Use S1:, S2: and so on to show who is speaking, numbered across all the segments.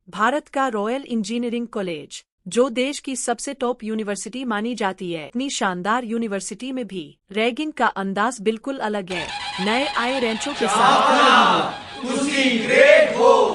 S1: भारत का royal engineering college, जो देश की सबसे टॉप यूनिवर्सिटी मानी जाती है, इतनी शानदार यूनिवर्सिटी में भी रैगिंग का अंदाज बिल्कुल अलग है। नए आए रेंचों के साथ
S2: उसकी ग्रेट हो,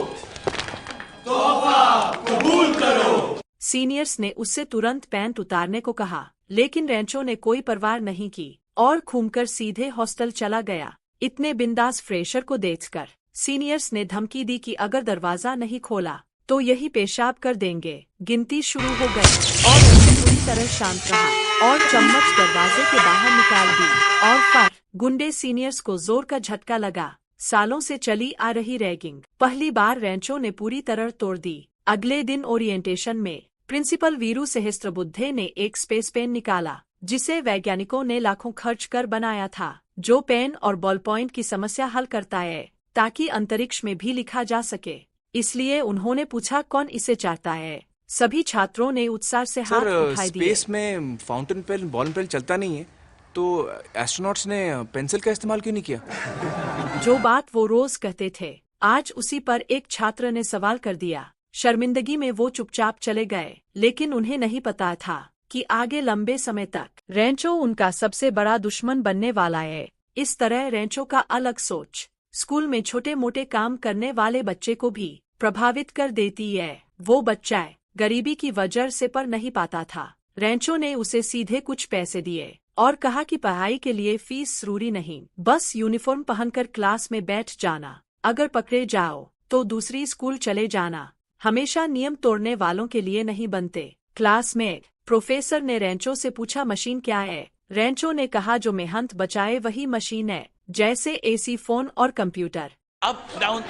S2: तोहफा कबूल करो।
S1: सीनियर्स ने उससे तुरंत पैंट उतारने को कहा, लेकिन रेंचो ने कोई परवाह नहीं की और घूमकर सीधे हॉस्टल चला गया। इतने बिंदास फ्रेशर को देखकर सीनियर्स ने धमकी दी कि अगर दरवाजा नहीं खोला तो यही पेशाब कर देंगे। गिनती शुरू हो गई और रेंचो पूरी तरह शांत रहा और चम्मच दरवाजे के बाहर निकाल दी और फर गुंडे सीनियर्स को जोर का झटका लगा। सालों से चली आ रही रैगिंग पहली बार रेंचो ने पूरी तरह तोड़ दी। अगले दिन ओरिएंटेशन में प्रिंसिपल वीरू सहस्त्रबुद्धे ने एक स्पेस पेन निकाला, जिसे वैज्ञानिकों ने लाखों खर्च कर बनाया था, जो पेन और बॉल पॉइंट की समस्या हल करता है ताकि अंतरिक्ष में भी लिखा जा सके। इसलिए उन्होंने पूछा, कौन इसे चाहता है? सभी छात्रों ने उत्साह से हाथ उठाए दिए।
S3: स्पेस में फाउंटेन पेन बॉल पेन चलता नहीं है, तो एस्ट्रोनॉट्स ने पेंसिल का इस्तेमाल क्यों नहीं किया?
S1: जो बात वो रोज कहते थे, आज उसी पर एक छात्र ने सवाल कर दिया। शर्मिंदगी में वो चुपचाप चले गए, लेकिन उन्हें नहीं पता था कि आगे लंबे समय तक रेंचो उनका सबसे बड़ा दुश्मन बनने वाला है। इस तरह रेंचो का अलग सोच स्कूल में छोटे मोटे काम करने वाले बच्चे को भी प्रभावित कर देती है। वो बच्चा गरीबी की वजह से पढ़ नहीं पाता था। रेंचो ने उसे सीधे कुछ पैसे दिए और कहा कि पढ़ाई के लिए फीस जरूरी नहीं, बस यूनिफॉर्म पहनकर क्लास में बैठ जाना। अगर पकड़े जाओ तो दूसरी स्कूल चले जाना। हमेशा नियम तोड़ने वालों के लिए नहीं बनते। क्लास में प्रोफेसर ने रेंचो से पूछा, मशीन क्या है? रेंचो ने कहा, जो मेहनत बचाए वही मशीन है, जैसे एसी, फोन और computer.
S2: Up down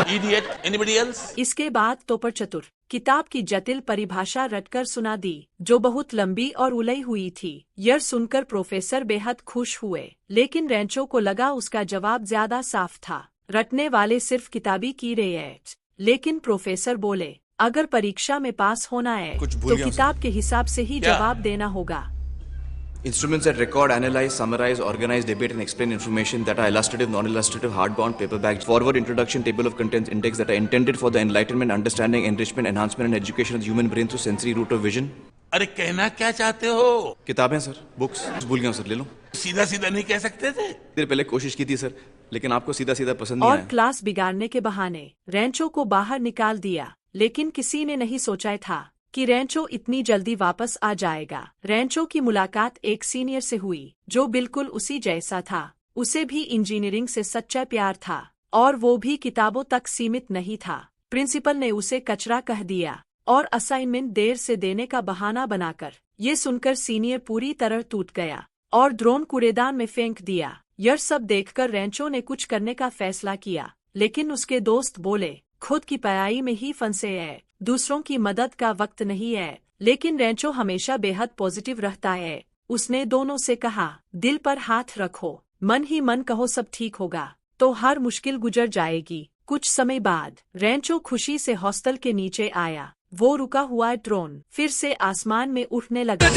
S2: idiot, anybody else?
S1: इसके बाद तोपर चतुर किताब की जटिल परिभाषा रटकर सुना दी, जो बहुत लंबी और उलझी हुई थी। यह सुनकर प्रोफेसर बेहद खुश हुए, लेकिन रेंचो को लगा उसका जवाब ज्यादा साफ था। रटने वाले सिर्फ किताबी की रहे हैं। लेकिन प्रोफेसर बोले, अगर परीक्षा में पास होना है तो किताब के हिसाब से ही जवाब देना होगा।
S3: Instruments that record, analyze, summarize, organize, debate and explain information that are illustrative, non-illustrative, hardbound, paperback, forward, introduction, table of contents, index that are intended for the enlightenment, understanding, enrichment, enhancement and education of the human brain through sensory route of vision.
S2: अरे कहना क्या चाहते हो?
S3: किताबें sir, books. भूल गया sir, ले लो।
S2: सीधा सीधा नहीं कह सकते थे?
S3: देर पहले कोशिश की थी सर, लेकिन आपको सीधा सीधा पसंद नहीं आया।
S1: और क्लास बिगाड़ने के बहाने रेंचो को बाहर निकाल दिया, लेकिन किसी ने नहीं सोचा था कि रेंचो इतनी जल्दी वापस आ जाएगा। रेंचो की मुलाकात एक सीनियर से हुई, जो बिल्कुल उसी जैसा था। उसे भी इंजीनियरिंग से सच्चा प्यार था और वो भी किताबों तक सीमित नहीं था। प्रिंसिपल ने उसे कचरा कह दिया और असाइनमेंट देर से देने का बहाना बनाकर। ये सुनकर सीनियर पूरी तरह टूट गया और ड्रोन कूड़ेदान में फेंक दिया। यह सब देखकर रेंचो ने कुछ करने का फैसला किया, लेकिन उसके दोस्त बोले, खुद की पढ़ाई में ही फंसे है, दूसरों की मदद का वक्त नहीं है। लेकिन रेंचो हमेशा बेहद पॉजिटिव रहता है। उसने दोनों से कहा, दिल पर हाथ रखो, मन ही मन कहो सब ठीक होगा, तो हर मुश्किल गुजर जाएगी। कुछ समय बाद रेंचो खुशी से हॉस्टल के नीचे आया। वो रुका हुआ ड्रोन फिर से आसमान में उठने लगा।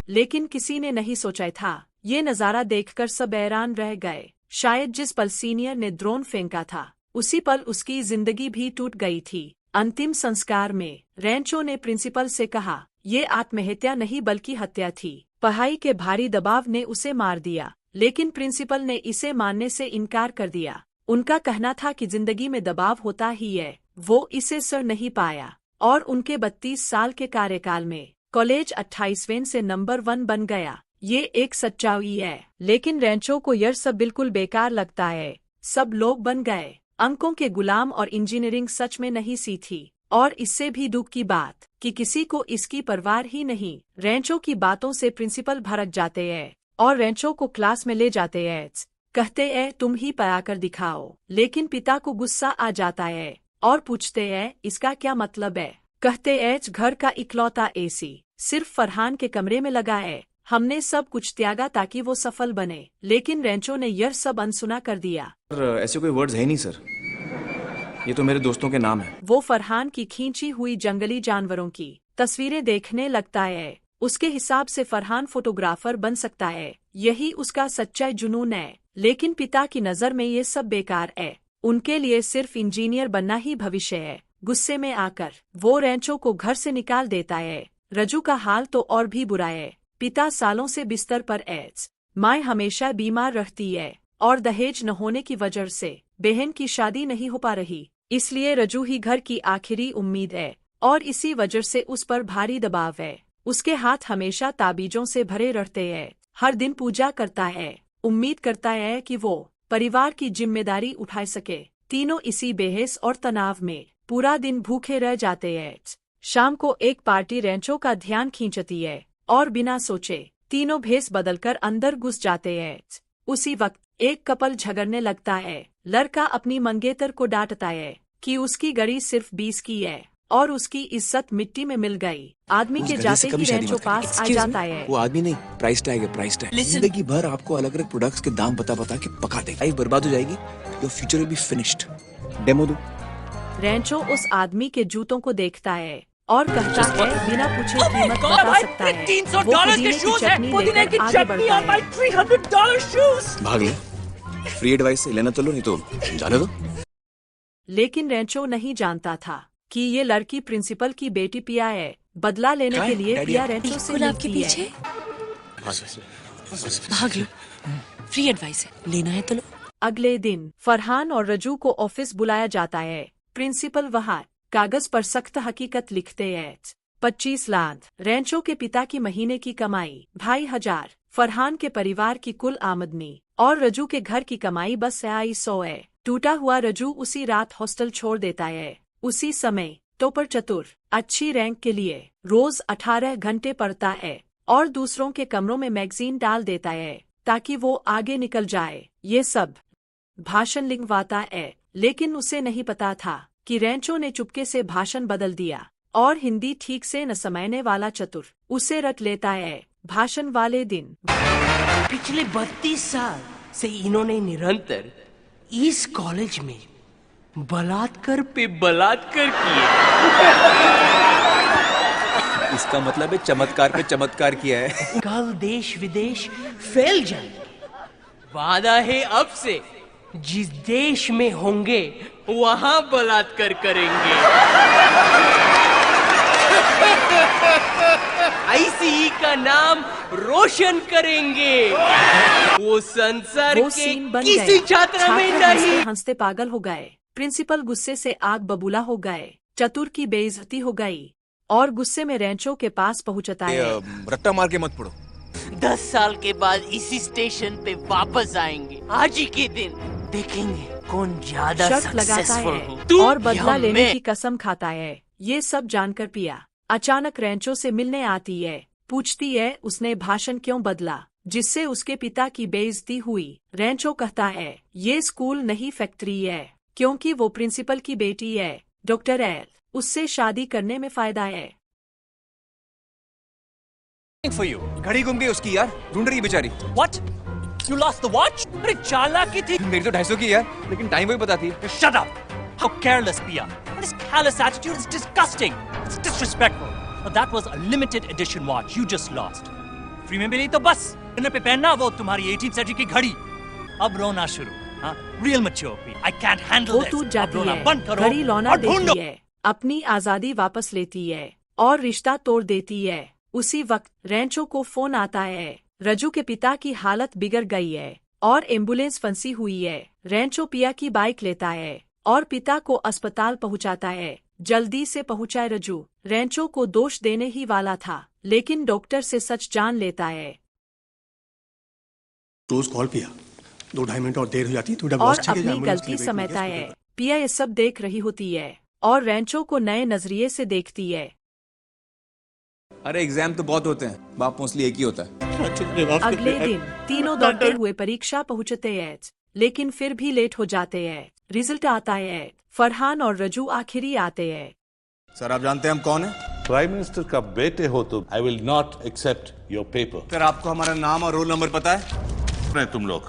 S1: लेकिन किसी ने नहीं सोचा था। ये नजारा देखकर सब हैरान रह गए। शायद जिस पल सीनियर ने ड्रोन फेंका था, उसी पल उसकी जिंदगी भी टूट गई थी। अंतिम संस्कार में रेंचो ने प्रिंसिपल से कहा, ये आत्महत्या नहीं बल्कि हत्या थी। पढ़ाई के भारी दबाव ने उसे मार दिया, लेकिन प्रिंसिपल ने इसे मानने से इनकार कर दिया। उनका कहना था कि जिंदगी में दबाव होता ही है। वो इसे सह नहीं पाया और उनके 32 साल के कार्यकाल में कॉलेज 28वें से नंबर 1 बन गया। ये एक सच्चाई है, लेकिन रेंचो को यह सब बिल्कुल बेकार लगता है। सब लोग बन गए अंकों के गुलाम और इंजीनियरिंग सच में नहीं सीखी। और इससे भी दुख की बात कि किसी को इसकी परवाह ही नहीं। रेंचो की बातों से प्रिंसिपल भड़क जाते हैं और रेंचो को क्लास में ले जाते हैं। कहते हैं, तुम ही पढ़ा कर दिखाओ। लेकिन पिता को गुस्सा आ जाता है और पूछते हैं, इसका क्या मतलब है? कहते हैं, घर का इकलौता एसी सिर्फ फरहान के कमरे में लगा है। हमने सब कुछ त्यागा ताकि वो सफल बने। लेकिन रेंचो ने यह सब अनसुना कर दिया।
S3: ऐसे कोई वर्ड्स है नहीं सर, ये तो मेरे दोस्तों के नाम है।
S1: वो फरहान की खींची हुई जंगली जानवरों की तस्वीरें देखने लगता है। उसके हिसाब से फरहान फोटोग्राफर बन सकता है। यही उसका सच्चा जुनून है। लेकिन पिता की नज़र में ये सब बेकार है। उनके लिए सिर्फ इंजीनियर बनना ही भविष्य है। गुस्से में आकर वो रेंचो को घर से निकाल देता है। रजू का हाल तो और भी बुरा है। पिता सालों से बिस्तर पर है, माँ हमेशा बीमार रहती है और दहेज न होने की वजह से बहन की शादी नहीं हो पा रही। इसलिए रजू ही घर की आखिरी उम्मीद है और इसी वजह से उस पर भारी दबाव है। उसके हाथ हमेशा ताबीजों से भरे रहते हैं। हर दिन पूजा करता है, उम्मीद करता है कि वो परिवार की जिम्मेदारी उठा सके। तीनों इसी बेहस और तनाव में पूरा दिन भूखे रह जाते हैं। शाम को एक पार्टी रेंचो का ध्यान खींचती है और बिना सोचे तीनों भेस बदलकर अंदर घुस जाते हैं। उसी वक्त एक कपल झगड़ने लगता है। लड़का अपनी मंगेतर को डांटता है कि उसकी गड़ी सिर्फ 20 की है और उसकी इज्जत मिट्टी में मिल गई। आदमी के जाते ही रेंचो पास आ जाता है।
S3: वो आदमी नहीं, प्राइस टैग है, प्राइस टैग। जिंदगी भर आपको अलग अलग प्रोडक्ट्स के दाम बता के पका देगा। लाइफ बर्बाद हो जाएगी। Your future will be finished. Demo दो।
S1: रेंचो उस आदमी के जूतों को देखता है और कहता है बिना पूछे कीमत बता सकता है। वो पुदीने की चटनी लेकर आगे बढ़ता है।
S3: भाग ले। फ्री एडवाइस से लेना तो लो, नहीं तो जाने दो।
S1: लेकिन रेंचो नहीं जानता था कि ये लड़की प्रिंसिपल की बेटी पिया है। बदला लेने के लिए पिया रेंचो से मिलती है।
S4: भाग लो, फ्री एडवाइस है, लेना है तो लो।
S1: अगले दिन फरहान और रजू को ऑफिस बुलाया जाता है। प्रिंसिपल वहाँ कागज पर सख्त हकीकत लिखते हैं। 25 लाख रेंचो के पिता की महीने की कमाई 2,500, फरहान के परिवार की कुल आमदनी और रजू के घर की कमाई बस 250 है। टूटा हुआ रजू उसी रात हॉस्टल छोड़ देता है। उसी समय टॉपर चतुर अच्छी रैंक के लिए रोज 18 घंटे पढ़ता है और दूसरों के कमरों में मैगजीन डाल देता है ताकि वो आगे निकल जाए। ये सब भाषण लिखवाता है, लेकिन उसे नहीं पता था कि रेंचो ने चुपके से भाषण बदल दिया और हिंदी ठीक से न समझने वाला चतुर उसे रट लेता है। भाषण वाले दिन
S5: पिछले 32 साल से इन्होंने निरंतर इस कॉलेज में बलात्कार पे बलात्कार किए।
S3: इसका मतलब है चमत्कार पे चमत्कार किया है।
S5: कल देश विदेश फैल जाएंगे। वादा है अब से जिस देश में होंगे वहां बलात्कार करेंगे। आईसीई का नाम रोशन करेंगे। वो संसार
S1: वो
S5: के
S1: सीन बन
S5: किसी
S1: गया।
S5: छात्र में
S1: छात्र
S5: नहीं।
S1: हंसते पागल हो गए। प्रिंसिपल गुस्से से आग बबूला हो गए। चतुर की बेइज्जती हो गई और गुस्से में रेंचो के पास पहुंचता है।
S3: रट्टा मार के मत पड़ो।
S5: 10 साल के बाद इसी स्टेशन पे वापस आएंगे। आज ही के दिन देखेंगे कौन ज्यादा
S1: शर्त लगाता
S5: सक्सेसफुल
S1: है
S5: हो।
S1: और बदला लेने की कसम खाता है। ये सब जानकर पिया अचानक रेंचो से मिलने आती है। पूछती है उसने भाषण क्यों बदला जिससे उसके पिता की बेइज्जती हुई। रेंचो कहता है ये स्कूल नहीं फैक्ट्री है, क्योंकि वो प्रिंसिपल की बेटी है। डॉक्टर एल उससे शादी करने में फायदा है।
S6: For you.
S3: घड़ी गुम गई उसकी यार, ढूंढ रही बेचारी।
S6: What? You lost the watch? अरे चालाकी थी।
S3: मेरी तो 250 की यार, लेकिन टाइम वही बताती।
S6: Shut up! How careless, Pia. This callous attitude is disgusting. It's disrespectful. But that was a limited edition watch you just lost. Free में मिली तो बस डिनर पे पहनना वो तुम्हारी 18th century की घड़ी। अब रोना शुरू। हाँ, real mature. I can't handle
S1: वो
S6: this.
S1: टूट
S6: अब
S1: जाती
S6: रोना
S1: है,
S6: बंद करो
S1: घड़ी लौना
S6: और ढूंढो।
S1: देती है, अपनी आजादी वापस लेती है और रिश्ता तोड़ देती है। उसी वक्त रेंचो को फोन आता है। रजू के पिता की हालत बिगड़ गई है और एम्बुलेंस फंसी हुई है। रेंचो पिया की बाइक लेता है और पिता को अस्पताल पहुंचाता है। जल्दी से पहुंचाए रजू रेंचो को दोष देने ही वाला था, लेकिन डॉक्टर से सच जान लेता है
S7: रोज कॉल पिया 2-2.5 मिनट और देर हो जाती तो
S1: और अपनी गलती समझता है। पिया ये सब देख रही होती है और रेंचो को नए नजरिए से देखती है।
S3: अरे एग्जाम तो बहुत होते हैं, बाप मोस्टली एक ही होता है।
S1: अगले दिन तीनों दौड़ते हुए परीक्षा पहुंचते हैं, लेकिन फिर भी लेट हो जाते हैं। रिजल्ट आता है। फरहान और रजू आखिरी आते हैं।
S3: सर आप जानते हैं हम कौन है?
S8: प्राइम मिनिस्टर का बेटे हो तो I will not accept your paper.
S3: Sir आपको हमारा नाम और रोल नंबर पता है?
S8: नहीं तुम लोग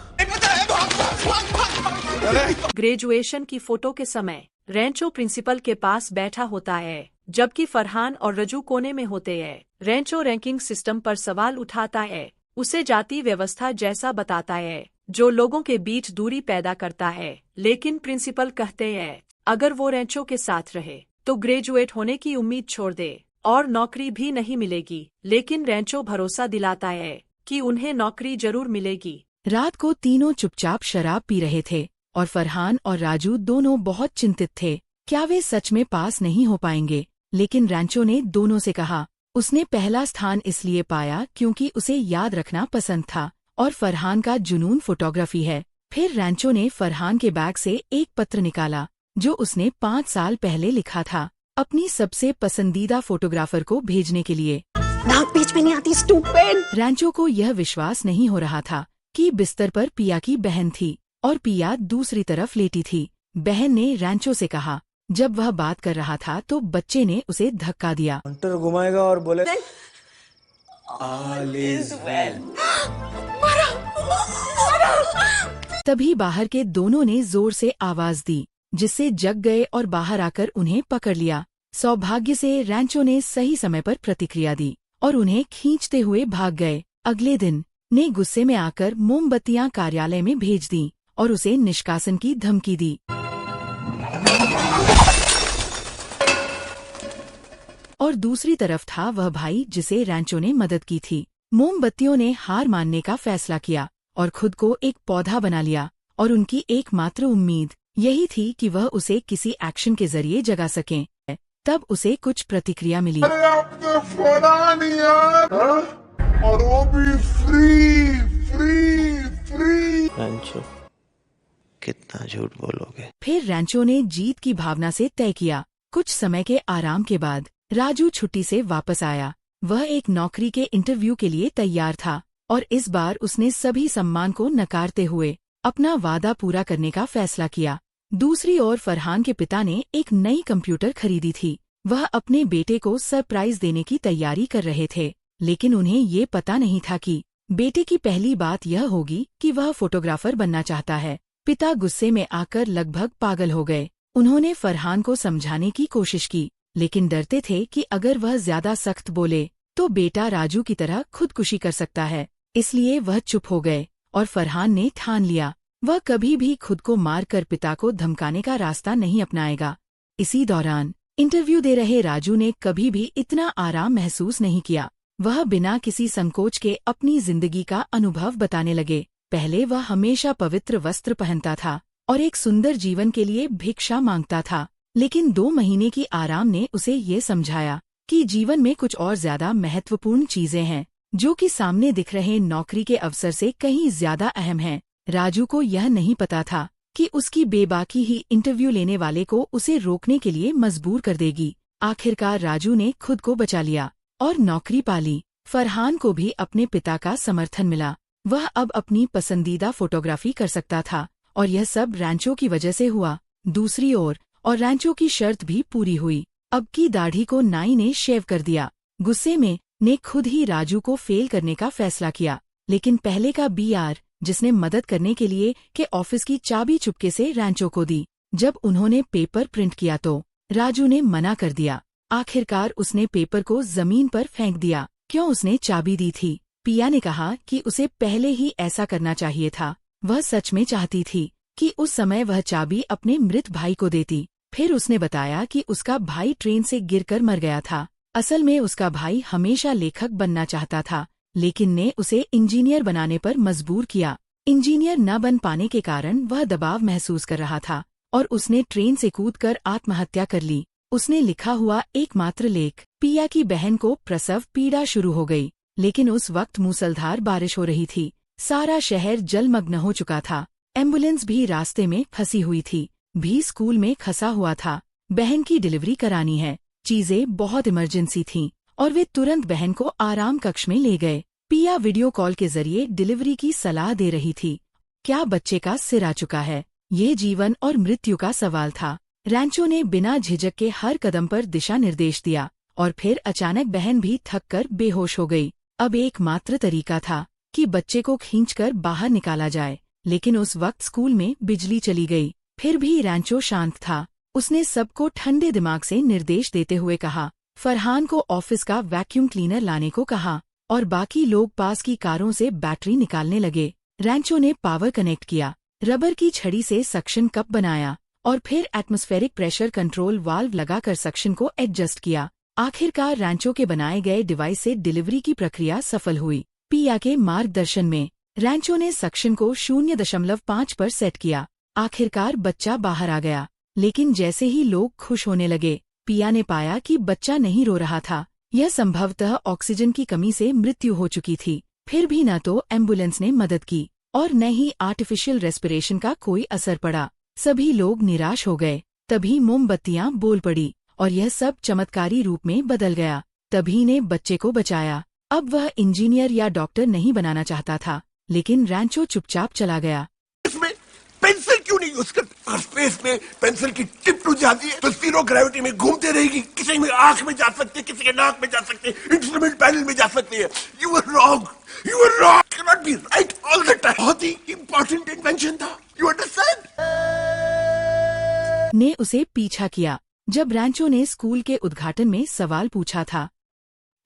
S1: ग्रेजुएशन की फोटो के समय रेंचो प्रिंसिपल के पास बैठा होता है, जबकि फरहान और रजू कोने में होते हैं। रेंचो रैंकिंग सिस्टम पर सवाल उठाता है उसे जाति व्यवस्था जैसा बताता है, जो लोगों के बीच दूरी पैदा करता है। लेकिन प्रिंसिपल कहते हैं अगर वो रेंचो के साथ रहे तो ग्रेजुएट होने की उम्मीद छोड़ दे और नौकरी भी नहीं मिलेगी। लेकिन रेंचो भरोसा दिलाता है कि उन्हें नौकरी जरूर मिलेगी।
S9: रात को तीनों चुपचाप शराब पी रहे थे और फरहान और राजू दोनों बहुत चिंतित थे, क्या वे सच में पास नहीं हो पाएंगे। लेकिन रेंचो ने दोनों से कहा उसने पहला स्थान इसलिए पाया क्योंकि उसे याद रखना पसंद था और फरहान का जुनून फोटोग्राफी है। फिर रेंचो ने फरहान के बैग से एक पत्र निकाला जो उसने 5 साल पहले लिखा था, अपनी सबसे पसंदीदा फोटोग्राफर को भेजने के लिए।
S4: नाक बीच में नहीं आती, स्टूपिड।
S9: रेंचो को यह विश्वास नहीं हो रहा था कि बिस्तर पर पिया की बहन थी और पिया दूसरी तरफ लेटी थी। बहन ने रेंचो से कहा। जब वह बात कर रहा था तो बच्चे ने उसे धक्का दिया।
S10: हंटर घुमाएगा और बोले
S9: तभी बाहर के दोनों ने जोर से आवाज दी जिससे जग गए और बाहर आकर उन्हें पकड़ लिया। सौभाग्य से रेंचो ने सही समय पर प्रतिक्रिया दी और उन्हें खींचते हुए भाग गए। अगले दिन ने गुस्से में आकर मोमबत्तियां कार्यालय में भेज दी और उसे निष्कासन की धमकी दी। और दूसरी तरफ था वह भाई जिसे रेंचो ने मदद की थी। मोमबत्तियों ने हार मानने का फैसला किया और खुद को एक पौधा बना लिया और उनकी एकमात्र उम्मीद यही थी कि वह उसे किसी एक्शन के जरिए जगा सकें। तब उसे कुछ प्रतिक्रिया मिली।
S11: और वो भी फ्री।
S10: रेंचो, कितना झूठ बोलोगे।
S9: फिर रेंचो ने जीत की भावना से तय किया। कुछ समय के आराम के बाद राजू छुट्टी से वापस आया। वह एक नौकरी के इंटरव्यू के लिए तैयार था और इस बार उसने सभी सम्मान को नकारते हुए अपना वादा पूरा करने का फैसला किया। दूसरी ओर फरहान के पिता ने एक नई कंप्यूटर खरीदी थी। वह अपने बेटे को सरप्राइज देने की तैयारी कर रहे थे, लेकिन उन्हें ये पता नहीं था कि बेटे की पहली बात यह होगी कि वह फोटोग्राफर बनना चाहता है। पिता गुस्से में आकर लगभग पागल हो गए। उन्होंने फरहान को समझाने की कोशिश की, लेकिन डरते थे कि अगर वह ज्यादा सख्त बोले तो बेटा राजू की तरह खुदकुशी कर सकता है। इसलिए वह चुप हो गए और फरहान ने ठान लिया वह कभी भी खुद को मारकर पिता को धमकाने का रास्ता नहीं अपनाएगा। इसी दौरान इंटरव्यू दे रहे राजू ने कभी भी इतना आराम महसूस नहीं किया। वह बिना किसी संकोच के अपनी जिंदगी का अनुभव बताने लगे। पहले वह हमेशा पवित्र वस्त्र पहनता था और एक सुंदर जीवन के लिए भिक्षा मांगता था, लेकिन 2 महीने की आराम ने उसे ये समझाया कि जीवन में कुछ और ज्यादा महत्वपूर्ण चीजें हैं, जो कि सामने दिख रहे नौकरी के अवसर से कहीं ज्यादा अहम हैं। राजू को यह नहीं पता था कि उसकी बेबाकी ही इंटरव्यू लेने वाले को उसे रोकने के लिए मजबूर कर देगी। आखिरकार राजू ने खुद को बचा लिया और नौकरी पा ली। फरहान को भी अपने पिता का समर्थन मिला। वह अब अपनी पसंदीदा फोटोग्राफी कर सकता था और यह सब रेंचो की वजह से हुआ। दूसरी ओर और रेंचो की शर्त भी पूरी हुई। अब की दाढ़ी को नाई ने शेव कर दिया। गुस्से में ने खुद ही राजू को फेल करने का फैसला किया, लेकिन पहले का बीआर जिसने मदद करने के लिए के ऑफिस की चाबी चुपके से रेंचो को दी। जब उन्होंने पेपर प्रिंट किया तो राजू ने मना कर दिया। आखिरकार उसने पेपर को जमीन पर फेंक दिया। क्यों उसने चाबी दी थी? पिया ने कहा कि उसे पहले ही ऐसा करना चाहिए था। वह सच में चाहती थी कि उस समय वह चाबी अपने मृत भाई को देती। फिर उसने बताया कि उसका भाई ट्रेन से गिरकर मर गया था। असल में उसका भाई हमेशा लेखक बनना चाहता था, लेकिन ने उसे इंजीनियर बनाने पर मजबूर किया। इंजीनियर न बन पाने के कारण वह दबाव महसूस कर रहा था और उसने ट्रेन से कूदकर आत्महत्या कर ली। उसने लिखा हुआ एकमात्र लेख। पिया की बहन को प्रसव पीड़ा शुरू हो गई, लेकिन उस वक्त मूसलधार बारिश हो रही थी। सारा शहर जलमग्न हो चुका था। एम्बुलेंस भी रास्ते में फंसी हुई थी। भी स्कूल में खसा हुआ था। बहन की डिलीवरी करानी है। चीजें बहुत इमरजेंसी थीं और वे तुरंत बहन को आराम कक्ष में ले गए। पिया वीडियो कॉल के जरिए डिलीवरी की सलाह दे रही थी। क्या बच्चे का सिर आ चुका है? ये जीवन और मृत्यु का सवाल था। रेंचो ने बिना झिझक के हर कदम पर दिशा निर्देश दिया और फिर अचानक बहन भी थककर बेहोश हो गई। अब एकमात्र तरीका था कि बच्चे को खींचकर बाहर निकाला जाए, लेकिन उस वक्त स्कूल में बिजली चली गई। फिर भी रेंचो शांत था। उसने सबको ठंडे दिमाग से निर्देश देते हुए कहा, फरहान को ऑफिस का वैक्यूम क्लीनर लाने को कहा और बाकी लोग पास की कारों से बैटरी निकालने लगे। रैंचो ने पावर कनेक्ट किया, रबर की छड़ी से सक्शन कप बनाया और फिर एटमॉस्फेरिक प्रेशर कंट्रोल वाल्व लगाकर सक्शन को एडजस्ट किया। आखिरकार रैंचो के बनाए गए डिवाइस से डिलीवरी की प्रक्रिया सफल हुई। पिया के मार्गदर्शन में रैंचो ने सक्शन को 0.5 पर सेट किया। आखिरकार बच्चा बाहर आ गया, लेकिन जैसे ही लोग खुश होने लगे, पिया ने पाया कि बच्चा नहीं रो रहा था। यह संभवतः ऑक्सीजन की कमी से मृत्यु हो चुकी थी। फिर भी न तो एम्बुलेंस ने मदद की और न ही आर्टिफिशियल रेस्पिरेशन का कोई असर पड़ा। सभी लोग निराश हो गए। तभी मोमबत्तियां बोल पड़ी और यह सब चमत्कारी रूप में बदल गया। तभी ने बच्चे को बचाया। अब वह इंजीनियर या डॉक्टर नहीं बनाना चाहता था, लेकिन रैंचो चुपचाप चला गया।
S11: इसमें पेंसिल क्यों नहीं यूज करते? अगर स्पेस में पेंसिल की टिप टूट जाती है तो जीरो ग्रेविटी में घूमते रहेगी। किसी में आंख में जा सकते है, किसी के नाक में जा सकते है, इंस्ट्रूमेंट पैनल में जा सकते है। You are wrong, you are wrong, can not be right all the time. बहुत ही इंपॉर्टेंट इन्वेंशन था, यू अंडरस्टैंड?
S9: ने उसे पीछा किया जब रैंचो ने स्कूल के उद्घाटन में सवाल पूछा था।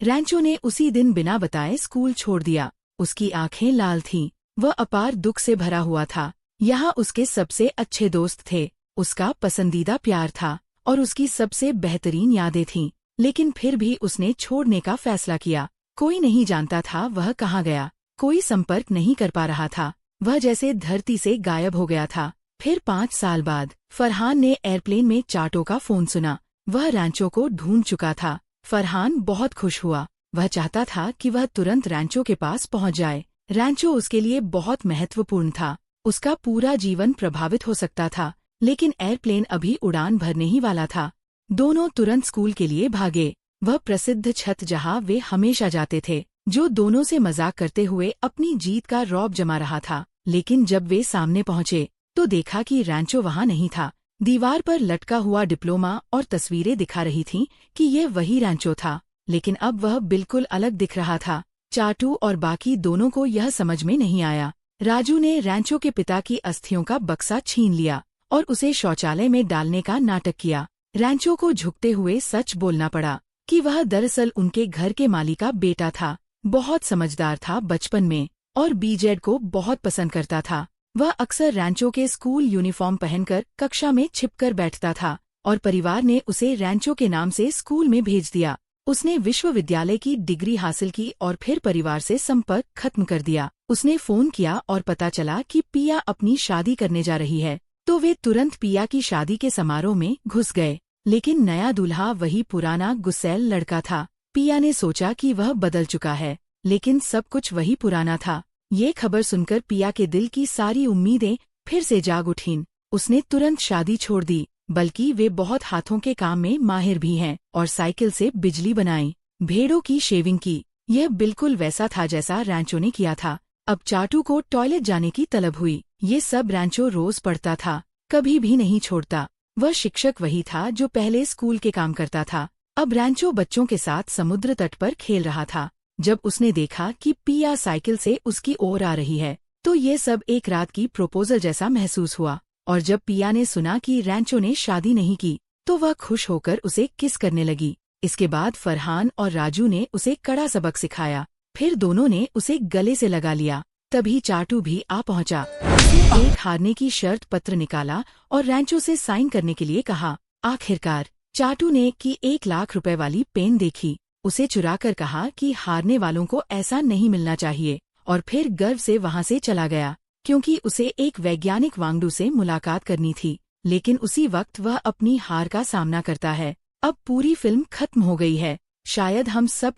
S9: रैंचो ने उसी दिन बिना बताए स्कूल छोड़ दिया। उसकी आंखें लाल थीं, वह अपार दुख से भरा हुआ था। यहाँ उसके सबसे अच्छे दोस्त थे, उसका पसंदीदा प्यार था और उसकी सबसे बेहतरीन यादें थीं, लेकिन फिर भी उसने छोड़ने का फैसला किया। कोई नहीं जानता था वह कहाँ गया, कोई संपर्क नहीं कर पा रहा था, वह जैसे धरती से गायब हो गया था। फिर 5 साल बाद फरहान ने एयरप्लेन में चाटो का फोन सुना। वह रैंचो को ढूंढ चुका था। फरहान बहुत खुश हुआ। वह चाहता था कि वह तुरंत रैंचो के पास पहुंच जाए। रैंचो उसके लिए बहुत महत्वपूर्ण था। उसका पूरा जीवन प्रभावित हो सकता था, लेकिन एयरप्लेन अभी उड़ान भरने ही वाला था। दोनों तुरंत स्कूल के लिए भागे। वह प्रसिद्ध छत जहां वे हमेशा जाते थे, जो दोनों से मजाक करते हुए अपनी जीत का रौब जमा रहा था। लेकिन जब वे सामने पहुंचे तो देखा कि रैंचो वहां नहीं था। दीवार पर लटका हुआ डिप्लोमा और तस्वीरें दिखा रही थीं कि यह वही रैंचो था, लेकिन अब वह बिल्कुल अलग दिख रहा था। चाटू और बाकी दोनों को यह समझ में नहीं आया। राजू ने रैंचो के पिता की अस्थियों का बक्सा छीन लिया और उसे शौचालय में डालने का नाटक किया। रैंचो को झुकते हुए सच बोलना पड़ा कि वह दरअसल उनके घर के माली का बेटा था। बहुत समझदार था बचपन में और बीजेड को बहुत पसंद करता था। वह अक्सर रैंचो के स्कूल यूनिफॉर्म पहनकर कक्षा में छिपकर बैठता था और परिवार ने उसे रैंचो के नाम से स्कूल में भेज दिया। उसने विश्वविद्यालय की डिग्री हासिल की और फिर परिवार से संपर्क खत्म कर दिया। उसने फोन किया और पता चला कि पिया अपनी शादी करने जा रही है, तो वे तुरंत पिया की शादी के समारोह में घुस गए। लेकिन नया दूल्हा वही पुराना गुस्सैल लड़का था। पिया ने सोचा कि वह बदल चुका है, लेकिन सब कुछ वही पुराना था। ये खबर सुनकर पिया के दिल की सारी उम्मीदें फिर से जाग उठीं। उसने तुरंत शादी छोड़ दी, बल्कि वे बहुत हाथों के काम में माहिर भी हैं और साइकिल से बिजली बनाई, भेड़ों की शेविंग की। यह बिल्कुल वैसा था जैसा रैंचो ने किया था। अब चाटू को टॉयलेट जाने की तलब हुई। ये सब रैंचो रोज पढ़ता था, कभी भी नहीं छोड़ता। वह शिक्षक वही था जो पहले स्कूल के काम करता था। अब रैंचो बच्चों के साथ समुद्र तट पर खेल रहा था। जब उसने देखा कि पिया साइकिल से उसकी ओर आ रही है, तो ये सब एक रात की प्रपोजल जैसा महसूस हुआ। और जब पिया ने सुना कि रैंचो ने शादी नहीं की, तो वह खुश होकर उसे किस करने लगी। इसके बाद फरहान और राजू ने उसे कड़ा सबक सिखाया। फिर दोनों ने उसे गले से लगा लिया। तभी चाटू भी आ पहुंचा। उसने एक हारने की शर्त पत्र निकाला और रैंचो से साइन करने के लिए कहा। आखिरकार चाटू ने कि 1 लाख रुपए वाली पेन देखी, उसे चुराकर कहा कि हारने वालों को ऐसा नहीं मिलना चाहिए, और फिर गर्व से वहां से चला गया, क्योंकि उसे एक वैज्ञानिक वांगडू से मुलाकात करनी थी। लेकिन उसी वक्त वह अपनी हार का सामना करता है। अब पूरी फिल्म खत्म हो गई है। शायद हम सब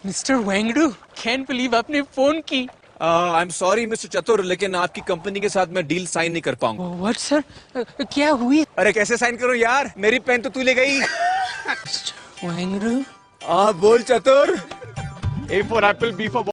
S5: मिस्टर वांगडू, कैन बिलीव आपने फोन की।
S3: आई एम सॉरी मिस्टर चतुर, लेकिन आपकी कंपनी के साथ मैं डील साइन नहीं कर पाऊंगा।
S5: व्हाट सर, क्या हुई?
S3: अरे कैसे साइन करूं यार, मेरी पेन तो तू ले गई।
S5: वांगडू,
S3: बोल चतुर। A for apple, B for